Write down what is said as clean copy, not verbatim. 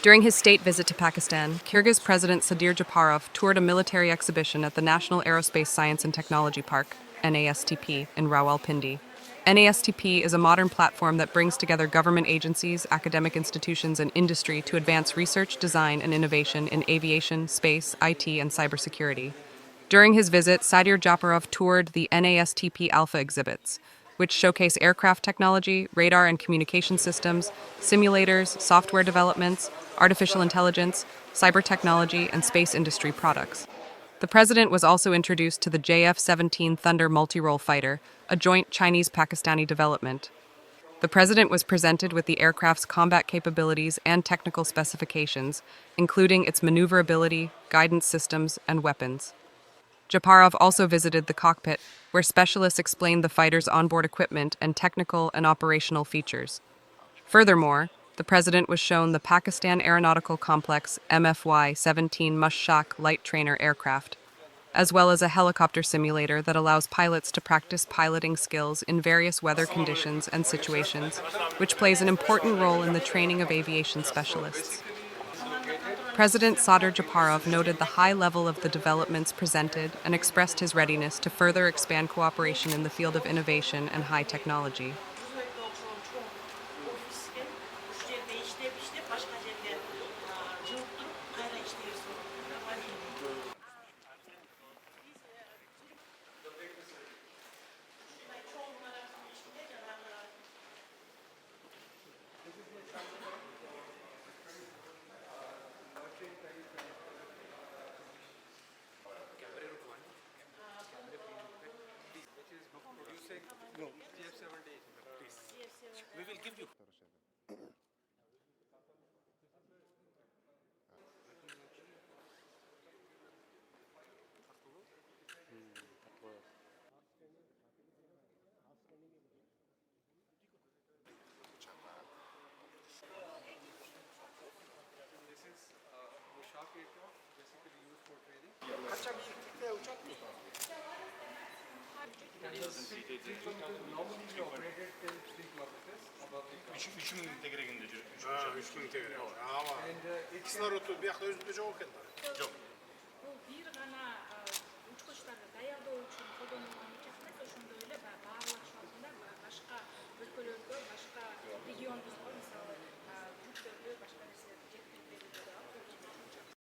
During his state visit to Pakistan, Kyrgyz President Sadir Japarov toured a military exhibition at the National Aerospace Science and Technology Park, NASTP, in Rawalpindi. NASTP is a modern platform that brings together government agencies, academic institutions, and industry to advance research, design, and innovation in aviation, space, IT, and cybersecurity. During his visit, Sadir Japarov toured the NASTP Alpha exhibits, which showcase aircraft technology, radar and communication systems, simulators, software developments, artificial intelligence, cyber technology, and space industry products. The president was also introduced to the JF-17 Thunder multi-role fighter, a joint Chinese-Pakistani development. The president was presented with the aircraft's combat capabilities and technical specifications, including its maneuverability, guidance systems, and weapons. Japarov also visited the cockpit, where specialists explained the fighter's onboard equipment and technical and operational features. Furthermore, the president was shown the Pakistan Aeronautical Complex MFY-17 Mushak light trainer aircraft, as well as a helicopter simulator that allows pilots to practice piloting skills in various weather conditions and situations, which plays an important role in the training of aviation specialists. President Sadir Japarov noted the high level of the developments presented and expressed his readiness to further expand cooperation in the field of innovation and high technology. We will give you. This is Mushak aircraft, basically used for training. Normally we operated till 3 kilometers above the ground. 3000 تقريبا And it's كسرت بياخذوا يوم كده.